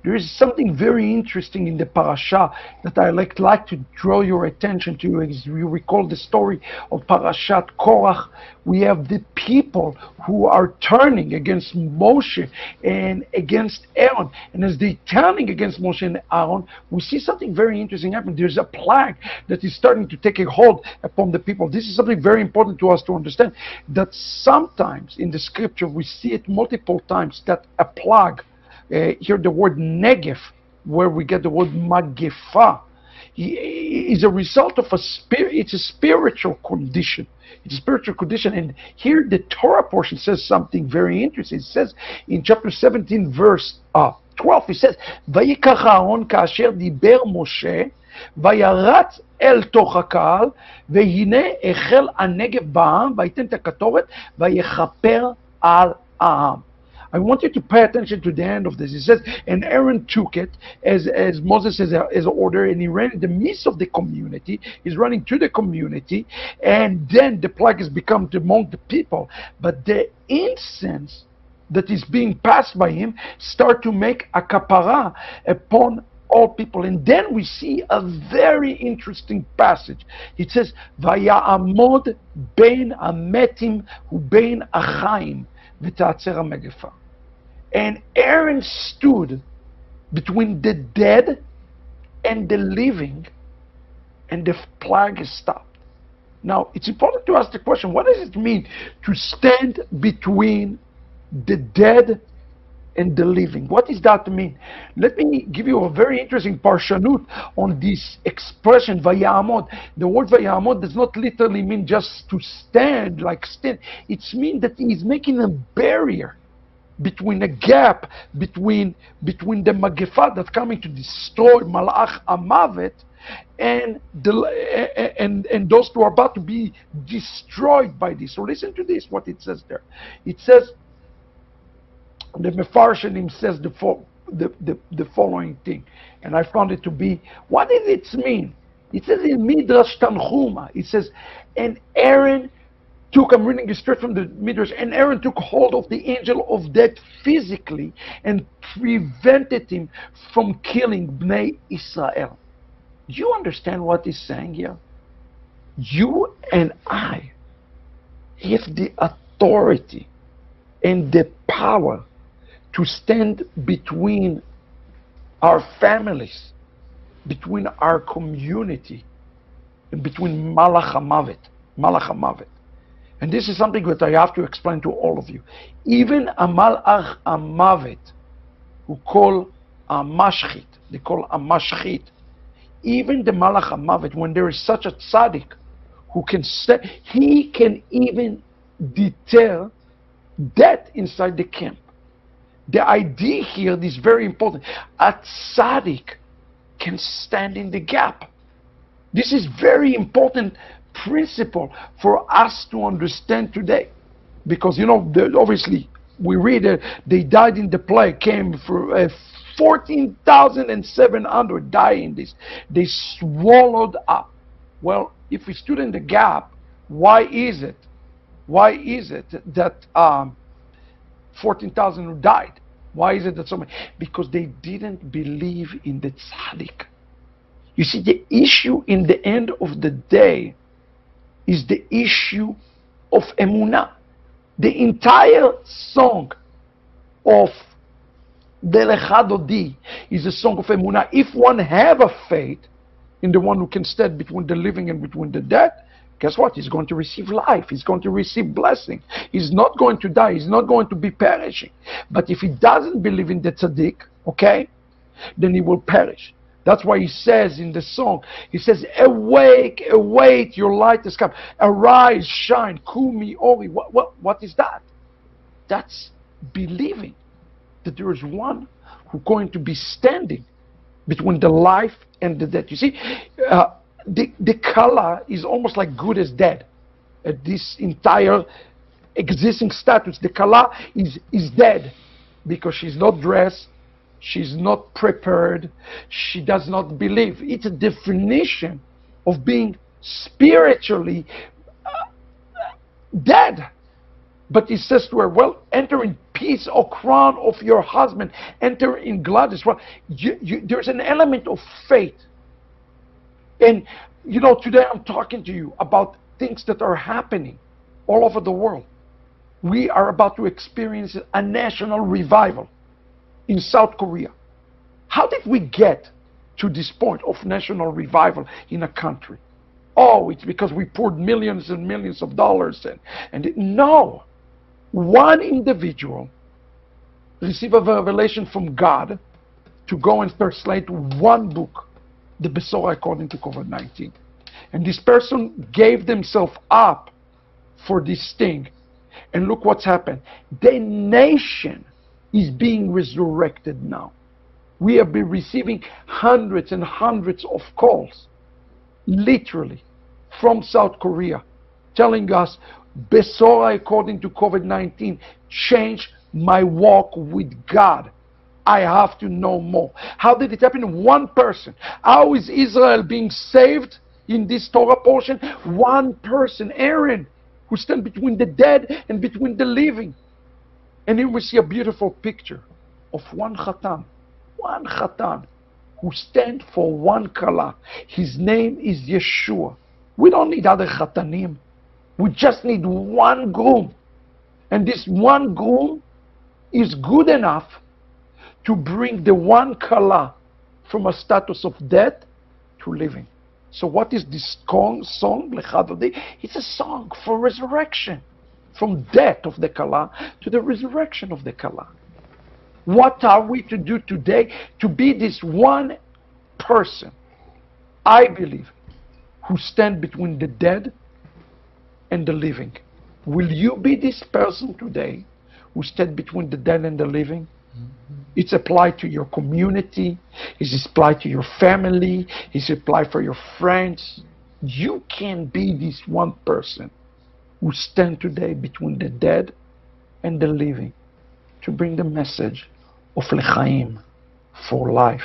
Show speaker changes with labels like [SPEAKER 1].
[SPEAKER 1] There is something very interesting in the parasha that I like to draw your attention to. As you recall the story of Parashat Korach, we have the people who are turning against Moshe and against Aaron. And as they're turning against Moshe and Aaron, we see something very interesting happen. There's a plague that is starting to take a hold upon the people. This is something very important to us to understand, that sometimes in the scripture we see it multiple times, that a plague, here the word Negev, where we get the word Magefa, is a result of it's a spiritual condition. It's a spiritual condition. And here the Torah portion says something very interesting. It says in chapter 17, verse 12, it says, Vayikach Aaron kasher diber Moshe, וירץ אל תוך הקהל, והנה החל הנגב בעם, ויתן את הקטורת, ויכפר על העם. I want you to pay attention to the end of this. It says, and Aaron took it as Moses as order, and he ran in the midst of the community. He's running to the community, and then the plague has become among the people. But the incense that is being passed by him start to make a kapara upon all people. And then we see a very interesting passage. It says, Vaya'amod bein ametim hu bein achaim v'ta'atzer ha'megefa. And Aaron stood between the dead and the living, and the plague stopped. Now, it's important to ask the question, what does it mean to stand between the dead and the living? What does that mean? Let me give you a very interesting parshanut on this expression, Vaya'amod. The word Vaya'amod does not literally mean just to stand, like stand. It means that he is making a barrier, between a gap between the Magefa that's coming to destroy Malach Amavet and those who are about to be destroyed by this. So listen to this, what it says there. It says, the Mefarshanim says the following thing, and I found it to be, what does it mean? It says in Midrash Tanchuma, it says, and Aaron took, I'm reading it straight from the Midrash, and Aaron took hold of the angel of death physically and prevented him from killing Bnei Israel. Do you understand what he's saying here? You and I have the authority and the power to stand between our families, between our community, and between Malach HaMavet. And this is something that I have to explain to all of you. Even a Malach HaMavet, who call a Mashchit, they call a Mashchit, even the Malach HaMavet, when there is such a tzaddik who can say, he can even deter death inside the camp. The idea here is very important. A tzaddik can stand in the gap. This is very important principle for us to understand today, because obviously we read that they died in the plague, came for 14,700 died in this. They swallowed up. Well, if we stood in the gap, why is it that 14,000 who died? Why is it that so many? Because they didn't believe in the tzaddik. You see, the issue in the end of the day is the issue of emunah. The entire song of the Lecha Dodi is a song of emunah. If one have a faith in the one who can stand between the living and between the dead, guess what? He's going to receive life. He's going to receive blessing. He's not going to die. He's not going to be perishing. But if he doesn't believe in the tzaddik, okay, then he will perish. That's why he says in the song, he says, awake, awake, your light has come. Arise, shine, kumi, ori. What is that? That's believing that there is one who's going to be standing between the life and the death. You see, the Kala is almost like good as dead. This entire existing status, the Kala is dead because she's not dressed, she's not prepared, she does not believe. It's a definition of being spiritually dead. But he says to her, well, enter in peace, O crown of your husband. Enter in gladness. Well, there's an element of faith. And, today I'm talking to you about things that are happening all over the world. We are about to experience a national revival in South Korea. How did we get to this point of national revival in a country? Oh, it's because we poured millions and millions of dollars in. No. One individual received a revelation from God to go and translate one book, the Besorah according to COVID-19. And this person gave themselves up for this thing. And look what's happened. The nation is being resurrected now. We have been receiving hundreds and hundreds of calls, literally, from South Korea, telling us, Besorah according to COVID-19 changed my walk with God. I have to know more. How did it happen? One person. How is Israel being saved in this Torah portion? One person, Aaron, who stands between the dead and between the living. And here we see a beautiful picture of one Chatan, who stands for one Kala. His name is Yeshua. We don't need other Chatanim. We just need one groom. And this one groom is good enough to bring the one Kala from a status of death to living. So what is this song, Lechadodi? It's a song for resurrection. From death of the Kala to the resurrection of the Kala. What are we to do today to be this one person, I believe, who stands between the dead and the living? Will you be this person today who stands between the dead and the living? It's applied to your community. It's applied to your family. It's applied for your friends. You can be this one person who stand today between the dead and the living to bring the message of Lechaim, for life.